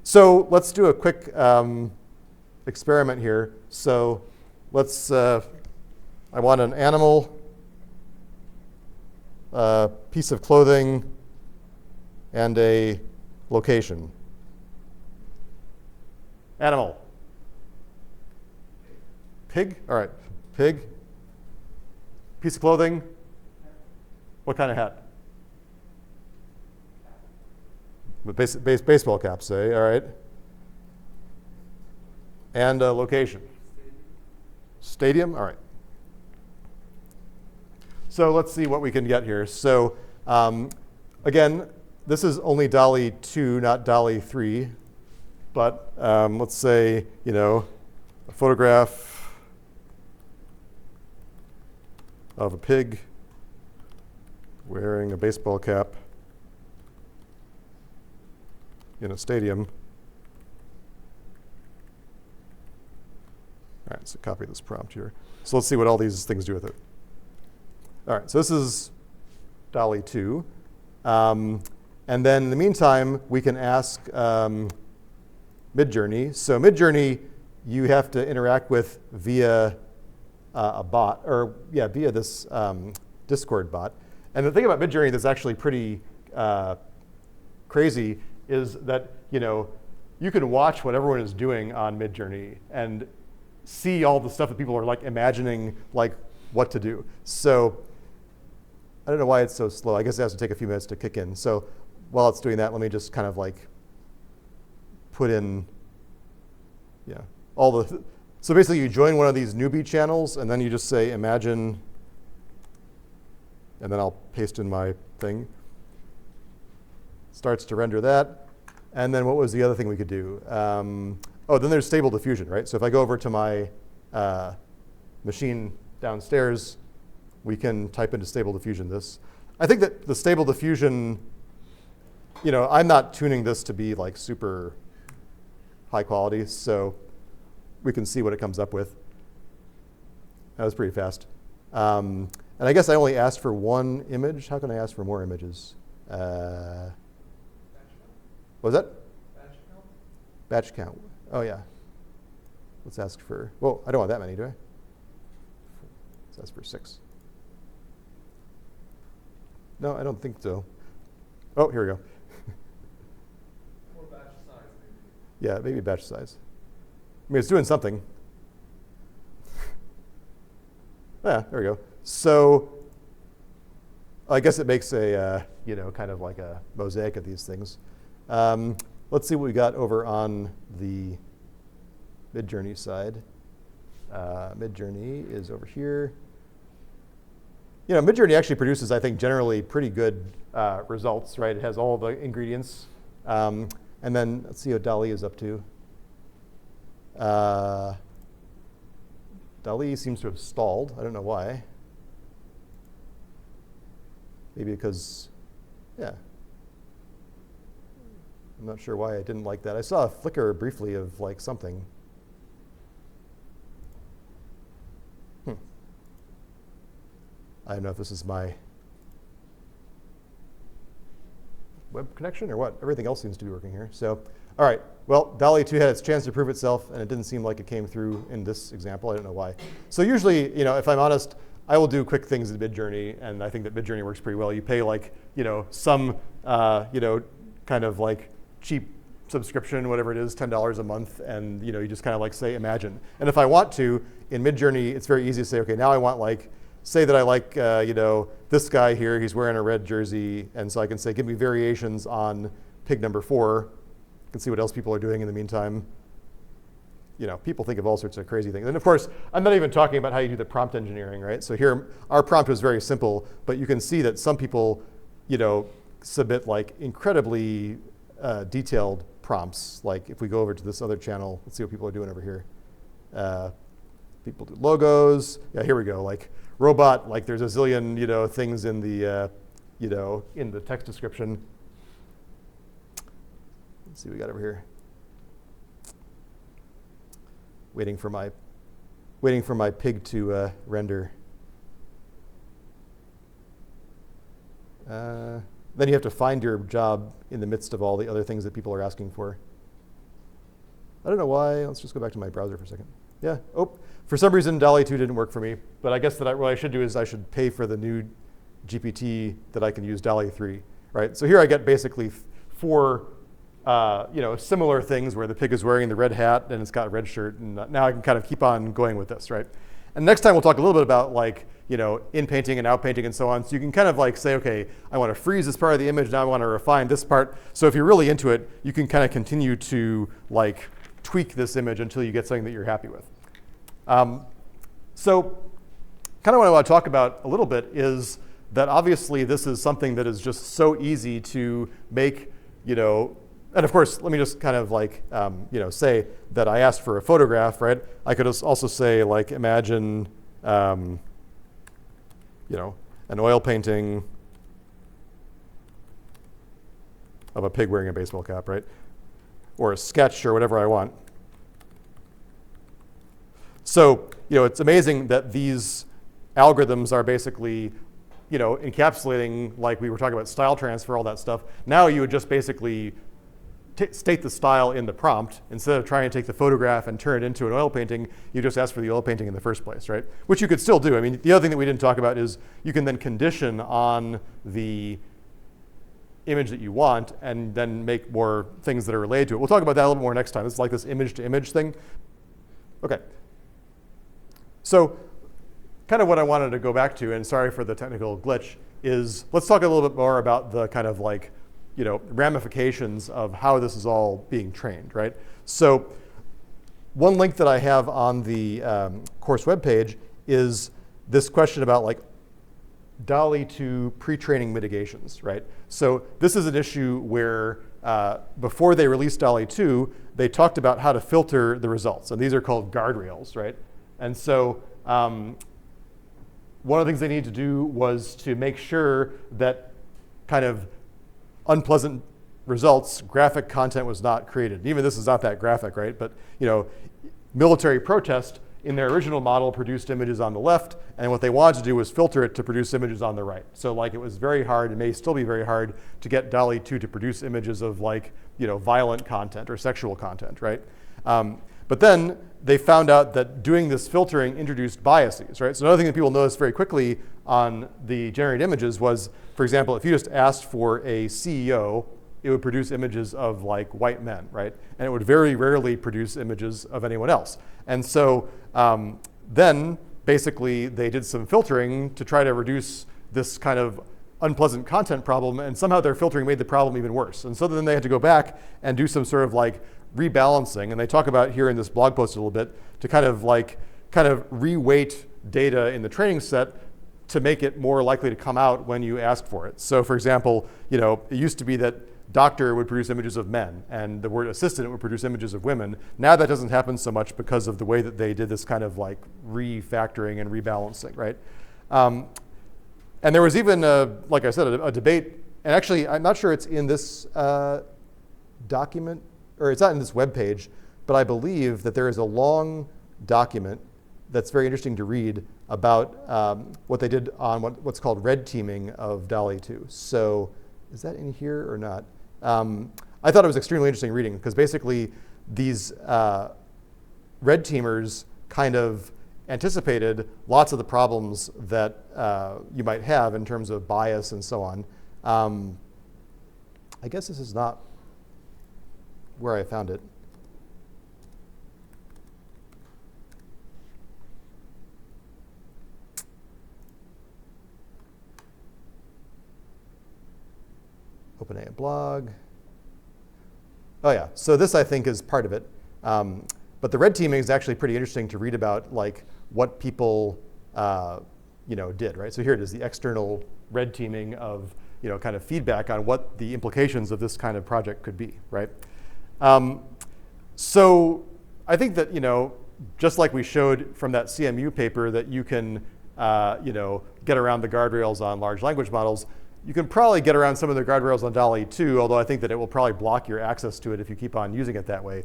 So let's do a quick experiment here. So let's, I want an animal, a piece of clothing, and a location. Animal. Pig? All right, pig. Piece of clothing. What kind of hat? Baseball cap, say, all right. And a location. Stadium, all right. So let's see what we can get here. So again, this is only DALL-E 2, not DALL-E 3. But let's say, a photograph of a pig wearing a baseball cap in a stadium. All right, so copy this prompt here. So let's see what all these things do with it. All right, so this is DALL-E 2. And then in the meantime, we can ask Midjourney. So Midjourney, you have to interact with via a bot, or via this Discord bot. And the thing about Midjourney that's actually pretty crazy is that you can watch what everyone is doing on Midjourney and see all the stuff that people are like imagining like what to do. So I don't know why it's so slow. I guess it has to take a few minutes to kick in. So while it's doing that, let me just kind of like put in all the. So basically, you join one of these newbie channels, and then you just say Imagen, and then I'll paste in my thing. Starts to render that. And then what was the other thing we could do? Oh, then there's Stable Diffusion, right? So if I go over to my machine downstairs, we can type into Stable Diffusion this. I think that the Stable Diffusion, I'm not tuning this to be like super high quality, so we can see what it comes up with. That was pretty fast. And I guess I only asked for one image. How can I ask for more images? What was that? Batch count? Batch count. Oh, yeah. Let's ask for, well, I don't want that many, do I? Let's ask for 6. No, I don't think so. Oh, here we go. More batch size, maybe. Yeah, maybe batch size. I mean, it's doing something. Yeah, there we go. So I guess it makes a, kind of like a mosaic of these things. Let's see what we got over on the Midjourney side. Midjourney is over here. Midjourney actually produces, I think, generally pretty good results, right? It has all the ingredients. And then let's see what DALL-E is up to. DALL-E seems to have stalled. I don't know why. Maybe because, I'm not sure why I didn't like that. I saw a flicker briefly of like something. I don't know if this is my web connection or what. Everything else seems to be working here. So, all right. Well, DALL-E 2 had its chance to prove itself, and it didn't seem like it came through in this example. I don't know why. So usually, if I'm honest, I will do quick things in Midjourney, and I think that Midjourney works pretty well. You pay like, some, kind of like cheap subscription, whatever it is, $10 a month, and you just kind of like say Imagen. And if I want to, in Midjourney, it's very easy to say, okay, now I want like, say that I like, this guy here, he's wearing a red jersey, and so I can say, give me variations on pig number 4. I can see what else people are doing in the meantime. People think of all sorts of crazy things. And of course, I'm not even talking about how you do the prompt engineering, right? So here, our prompt was very simple, but you can see that some people, submit like incredibly detailed prompts. Like if we go over to this other channel, let's see what people are doing over here. People do logos. Yeah, here we go. Like robot, like there's a zillion, things in the, in the text description. Let's see what we got over here. Waiting for my pig to render. Then you have to find your job in the midst of all the other things that people are asking for. I don't know why. Let's just go back to my browser for a second. Yeah. Oh, for some reason, DALL-E 2 didn't work for me. But I guess that what I should do is I should pay for the new GPT that I can use DALL-E 3, right? So here I get basically 4 similar things where the pig is wearing the red hat and it's got a red shirt. And now I can kind of keep on going with this, right? And next time we'll talk a little bit about like, in painting and out painting and so on. So you can kind of like say, okay, I want to freeze this part of the image. Now I want to refine this part. So if you're really into it, you can kind of continue to like tweak this image until you get something that you're happy with. So kind of what I want to talk about a little bit is that obviously this is something that is just so easy to make, and of course, let me just kind of like, say that I asked for a photograph, right? I could also say like, imagine, an oil painting of a pig wearing a baseball cap, right? Or a sketch or whatever I want. So, it's amazing that these algorithms are basically, encapsulating, like we were talking about style transfer, all that stuff. Now you would just basically state the style in the prompt. Instead of trying to take the photograph and turn it into an oil painting, you just ask for the oil painting in the first place, right? Which you could still do. I mean, the other thing that we didn't talk about is you can then condition on the image that you want and then make more things that are related to it. We'll talk about that a little bit more next time. This is like this image-to-image thing. Okay. So kind of what I wanted to go back to, and sorry for the technical glitch, is let's talk a little bit more about the kind of like, ramifications of how this is all being trained, right? So one link that I have on the course webpage is this question about like DALL-E 2 pre-training mitigations, right? So this is an issue where before they released DALL-E 2, they talked about how to filter the results. And these are called guardrails, right? And so one of the things they needed to do was to make sure that kind of unpleasant results, graphic content was not created. And even this is not that graphic, right? But military protest in their original model produced images on the left, and what they wanted to do was filter it to produce images on the right. So like it was very hard, and may still be very hard, to get DALL-E 2 to produce images of like violent content or sexual content, right? But then they found out that doing this filtering introduced biases, right? So another thing that people noticed very quickly on the generated images was, for example, if you just asked for a CEO, it would produce images of like white men, right? And it would very rarely produce images of anyone else. And so then basically they did some filtering to try to reduce this kind of unpleasant content problem, and somehow their filtering made the problem even worse. And so then they had to go back and do some sort of like rebalancing, and they talk about here in this blog post a little bit, to kind of reweight data in the training set to make it more likely to come out when you ask for it. So for example, it used to be that doctor would produce images of men and the word assistant would produce images of women. Now that doesn't happen so much because of the way that they did this kind of like refactoring and rebalancing, right? And there was even, like I said, a debate, and actually I'm not sure it's in this document, or it's not in this web page, but I believe that there is a long document that's very interesting to read about what they did on what's called red teaming of DALL-E 2. So is that in here or not? I thought it was extremely interesting reading, because basically these red teamers kind of anticipated lots of the problems that you might have in terms of bias and so on. I guess this is not where I found it. OpenAI blog. Oh yeah, so this I think is part of it. But the red teaming is actually pretty interesting to read about, like what people did, right? So here it is, the external red teaming of kind of feedback on what the implications of this kind of project could be, right? So I think that just like we showed from that CMU paper that you can get around the guardrails on large language models, you can probably get around some of the guardrails on DALL-E 2, although I think that it will probably block your access to it if you keep on using it that way.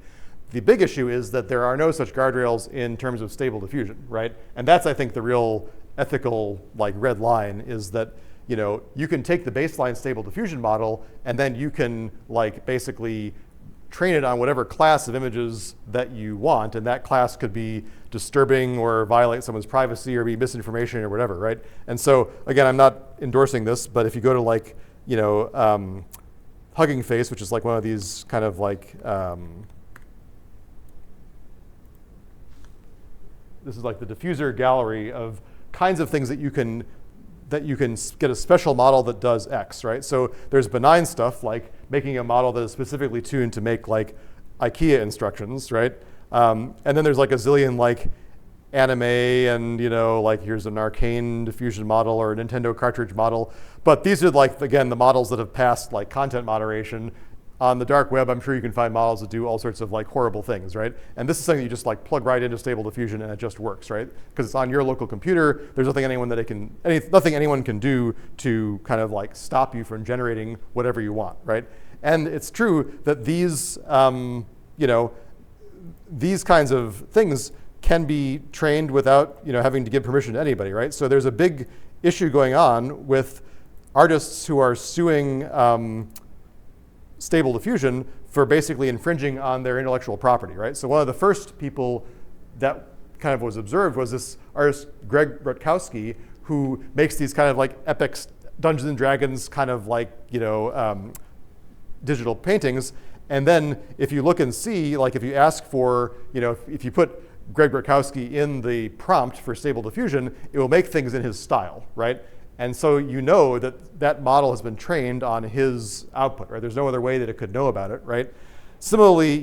The big issue is that there are no such guardrails in terms of stable diffusion, right? And that's, I think, the real ethical red line, is that you can take the baseline stable diffusion model and then you can basically train it on whatever class of images that you want, and that class could be disturbing or violate someone's privacy or be misinformation or whatever, right? And so, again, I'm not endorsing this, but if you go to like, Hugging Face, which is like one of these kind of like, this is like the diffuser gallery of kinds of things that you can get a special model that does X, right? So there's benign stuff like making a model that is specifically tuned to make like IKEA instructions, right? And then there's like a zillion like anime and like here's an arcane diffusion model or a Nintendo cartridge model. But these are like, again, the models that have passed like content moderation. On the dark web, I'm sure you can find models that do all sorts of like horrible things, right? And this is something you just like plug right into Stable Diffusion and it just works, right? Because it's on your local computer. There's nothing nothing anyone can do to kind of like stop you from generating whatever you want, right? And it's true that these, these kinds of things can be trained without having to give permission to anybody, right? So there's a big issue going on with artists who are suing Stable Diffusion for basically infringing on their intellectual property, right? So one of the first people that kind of was observed was this artist, Greg Rutkowski, who makes these kind of like epic Dungeons and Dragons kind of like, digital paintings. And then if you look and see, like if you ask for, if you put Greg Rutkowski in the prompt for Stable Diffusion, it will make things in his style, right? And so that that model has been trained on his output, right? There's no other way that it could know about it, right? Similarly,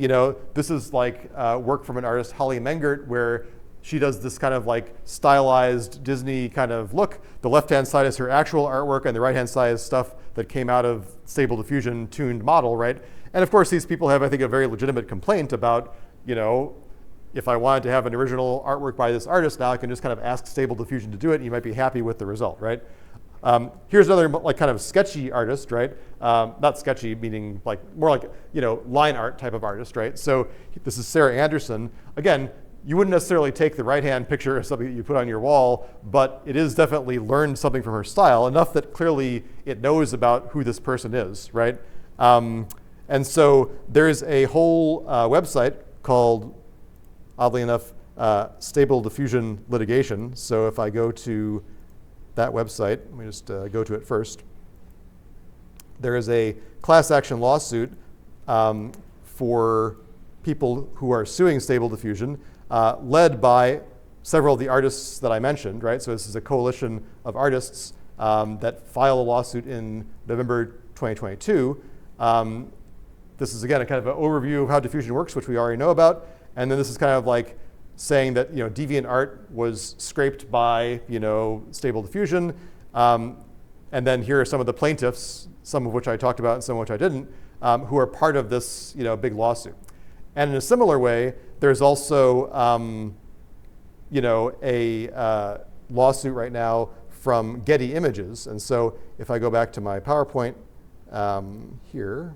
this is like work from an artist, Holly Mengert, where she does this kind of like stylized Disney kind of look. The left-hand side is her actual artwork, and the right-hand side is stuff that came out of Stable Diffusion tuned model, right? And of course, these people have, I think, a very legitimate complaint about, if I wanted to have an original artwork by this artist, now I can just kind of ask Stable Diffusion to do it, and you might be happy with the result, right? Here's another like kind of sketchy artist, right? Not sketchy, meaning like more like line art type of artist, right? So this is Sarah Anderson. Again, you wouldn't necessarily take the right-hand picture of something that you put on your wall, but it is definitely learned something from her style, enough that clearly it knows about who this person is, right? And so there's a whole website called, oddly enough, Stable Diffusion Litigation. So if I go to that website, let me just go to it first. There is a class action lawsuit for people who are suing Stable Diffusion, led by several of the artists that I mentioned, right? So this is a coalition of artists that file a lawsuit in November 2022. This is, again, a kind of an overview of how diffusion works, which we already know about. And then this is kind of like saying that deviant art was scraped by Stable Diffusion. And then here are some of the plaintiffs, some of which I talked about and some of which I didn't, who are part of this big lawsuit. And in a similar way, there's also a lawsuit right now from Getty Images. And so if I go back to my PowerPoint here,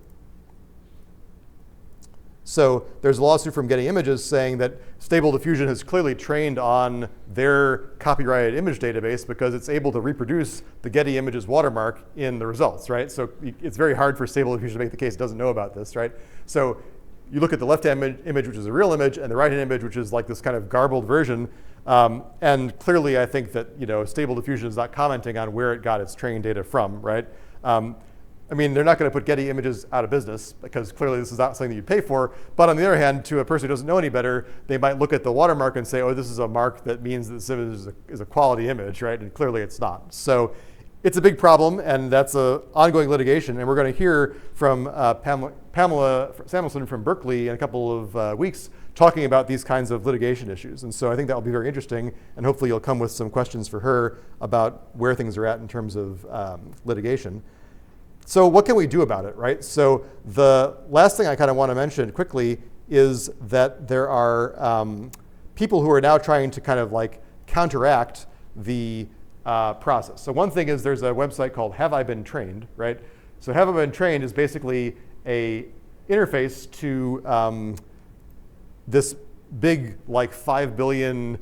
so there's a lawsuit from Getty Images saying that Stable Diffusion has clearly trained on their copyrighted image database because it's able to reproduce the Getty Images watermark in the results, right? So it's very hard for Stable Diffusion to make the case it doesn't know about this, right? So you look at the left-hand image, which is a real image, and the right-hand image, which is like this kind of garbled version. And clearly, I think that Stable Diffusion is not commenting on where it got its training data from, right? I mean, they're not going to put Getty Images out of business because clearly this is not something that you'd pay for. But on the other hand, to a person who doesn't know any better, they might look at the watermark and say, oh, this is a mark that means that this image is a quality image, right? And clearly it's not. So it's a big problem, and that's an ongoing litigation. And we're going to hear from Pamela Samuelson from Berkeley in a couple of weeks talking about these kinds of litigation issues. And so I think that will be very interesting, and hopefully you'll come with some questions for her about where things are at in terms of litigation. So what can we do about it, right? So the last thing I kind of want to mention quickly is that there are people who are now trying to kind of like counteract the process. So one thing is there's a website called Have I Been Trained, right? So Have I Been Trained is basically a interface to this big like 5 billion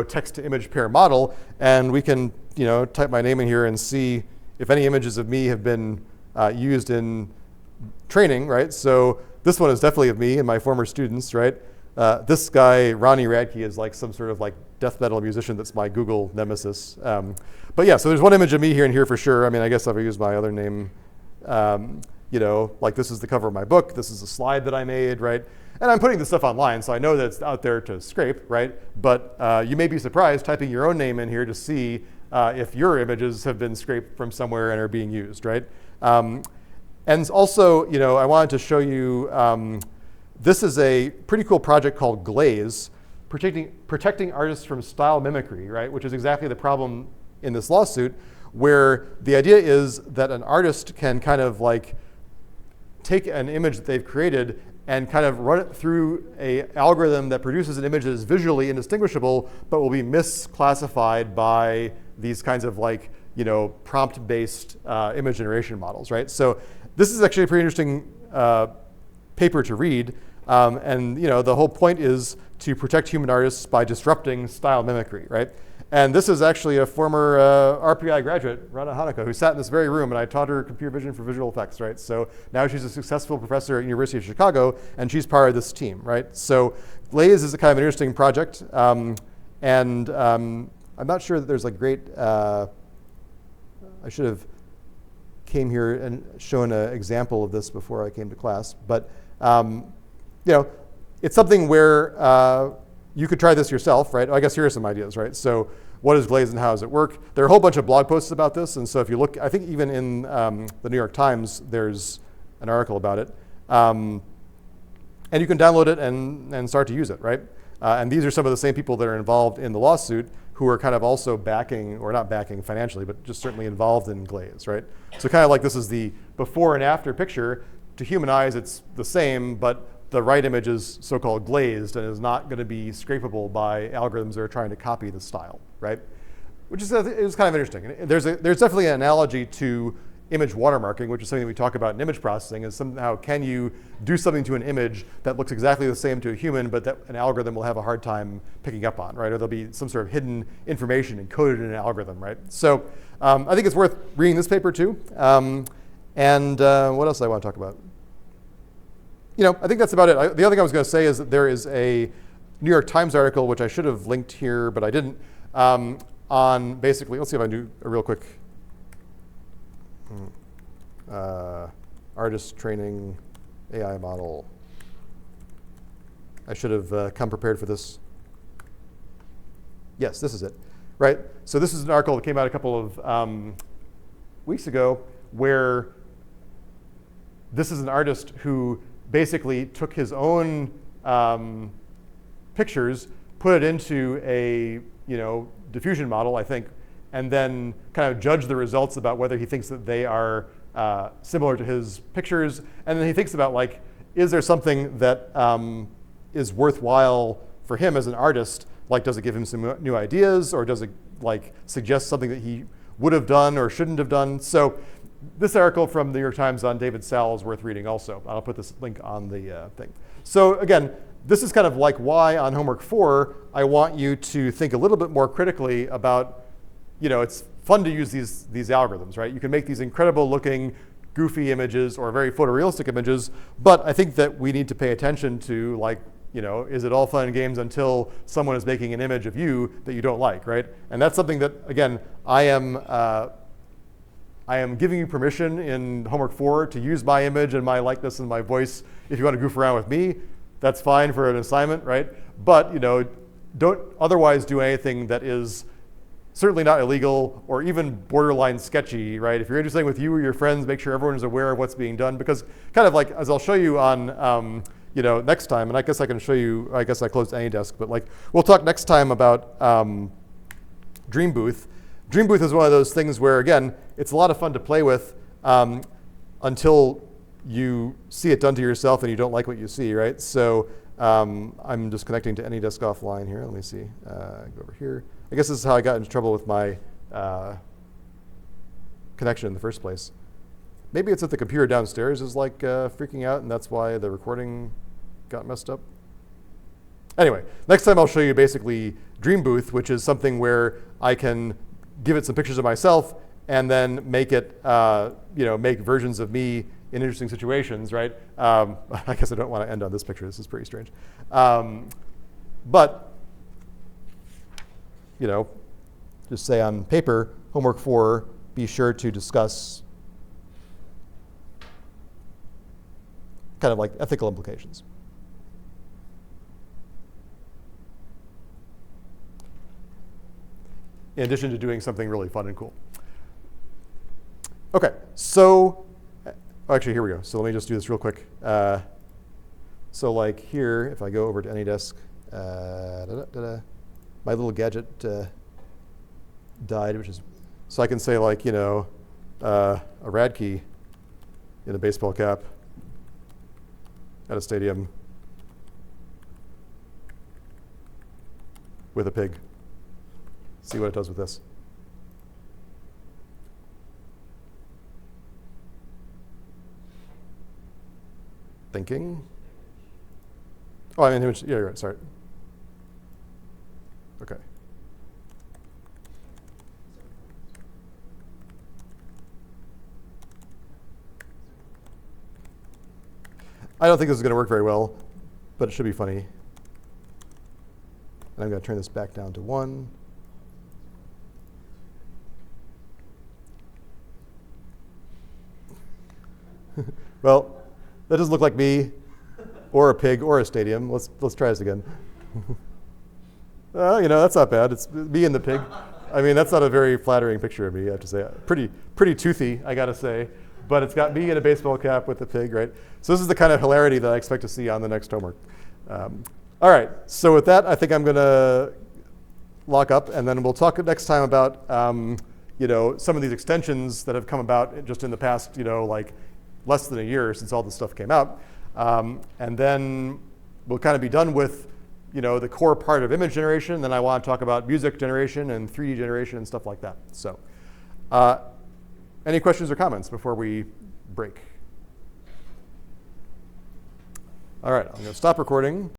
text to image pair model, and we can type my name in here and see if any images of me have been used in training, right? So this one is definitely of me and my former students, right? This guy, Ronnie Radke, is like some sort of like death metal musician that's my Google nemesis. But yeah, so there's one image of me here and here for sure. I mean, I guess I've used my other name. You know, like this is the cover of my book. This is a slide that I made, right? And I'm putting this stuff online, so I know that it's out there to scrape, right? But you may be surprised typing your own name in here to see if your images have been scraped from somewhere and are being used, right? And also, you know, I wanted to show you, this is a pretty cool project called Glaze, protecting artists from style mimicry, right? Which is exactly the problem in this lawsuit, where the idea is that an artist can kind of like take an image that they've created and kind of run it through an algorithm that produces an image that is visually indistinguishable, but will be misclassified by these kinds of like, you know, prompt-based image generation models, right? So this is actually a pretty interesting paper to read. And you know, the whole point is to protect human artists by disrupting style mimicry, right? And this is actually a former RPI graduate, Rana Hanako, who sat in this very room, and I taught her computer vision for visual effects, right? So now she's a successful professor at University of Chicago, and she's part of this team, right? So Glaze is a kind of an interesting project, and I'm not sure that there's like great, I should have came here and shown an example of this before I came to class, but you know, it's something where you could try this yourself, right? I guess here are some ideas, right? So what is Glaze and how does it work? There are a whole bunch of blog posts about this. And so if you look, I think even in the New York Times, there's an article about it. And you can download it and start to use it, right? And these are some of the same people that are involved in the lawsuit who are kind of also backing, or not backing financially, but just certainly involved in Glaze, right? So kind of like this is the before and after picture. To human eyes, it's the same, but the right image is so-called glazed and is not going to be scrapable by algorithms that are trying to copy the style, right? Which is kind of interesting. There's definitely an analogy to image watermarking, which is something we talk about in image processing, is somehow can you do something to an image that looks exactly the same to a human, but that an algorithm will have a hard time picking up on, right? Or there'll be some sort of hidden information encoded in an algorithm, right? So I think it's worth reading this paper too. And what else do I want to talk about? You know, I think that's about it. The other thing I was going to say is that there is a New York Times article, which I should have linked here, but I didn't, on basically, let's see if I can do a real quick artist training AI model. I should have come prepared for this. Yes, this is it, right? So this is an article that came out a couple of weeks ago where this is an artist who basically took his own pictures, put it into a diffusion model, I think, and then kind of judged the results about whether he thinks that they are similar to his pictures. And then he thinks about, like, is there something that is worthwhile for him as an artist? Like, does it give him some new ideas, or does it like suggest something that he would have done or shouldn't have done? So this article from the New York Times on David Sal is worth reading also. I'll put this link on the thing. So again, this is kind of like why on homework 4, I want you to think a little bit more critically about, it's fun to use these algorithms, right? You can make these incredible looking, goofy images or very photorealistic images, but I think that we need to pay attention to, like, is it all fun and games until someone is making an image of you that you don't like, right? And that's something that, again, I am giving you permission in homework 4 to use my image and my likeness and my voice. If you want to goof around with me, that's fine for an assignment, right? But don't otherwise do anything that is certainly not illegal or even borderline sketchy, right? If you're interested with you or your friends, make sure everyone is aware of what's being done, because kind of like, as I'll show you on next time, and I guess I can show you, I guess I closed AnyDesk, but like we'll talk next time about Dream Booth. Dream Booth is one of those things where, again, it's a lot of fun to play with until you see it done to yourself and you don't like what you see, right? So I'm just connecting to AnyDesk offline here. Let me see. Go over here. I guess this is how I got into trouble with my connection in the first place. Maybe it's that the computer downstairs is like freaking out, and that's why the recording got messed up. Anyway, next time I'll show you basically Dream Booth, which is something where I can give it some pictures of myself and then make it, make versions of me in interesting situations, right? I guess I don't want to end on this picture. This is pretty strange. But, you know, just say on paper, homework 4, be sure to discuss kind of like ethical implications. In addition to doing something really fun and cool. Okay, so, actually here we go. So let me just do this real quick. So like here, if I go over to AnyDesk, my little gadget died, which is, so I can say like, you know, a Radke in a baseball cap at a stadium with a pig. See what it does with this. Thinking. Oh, I mean image. Yeah, you're right. Sorry. Okay. I don't think this is going to work very well, but it should be funny. And I'm going to turn this back down to 1. Well, that doesn't look like me, or a pig, or a stadium. Let's try this again. You know, that's not bad. It's me and the pig. I mean, that's not a very flattering picture of me, I have to say. Pretty toothy, I got to say. But it's got me in a baseball cap with the pig, right? So this is the kind of hilarity that I expect to see on the next homework. All right, so with that, I think I'm going to lock up, and then we'll talk next time about you know, some of these extensions that have come about just in the past, you know, like less than a year since all this stuff came out. And then we'll kind of be done with, you know, the core part of image generation. Then I want to talk about music generation and 3D generation and stuff like that. So any questions or comments before we break? All right, I'm going to stop recording.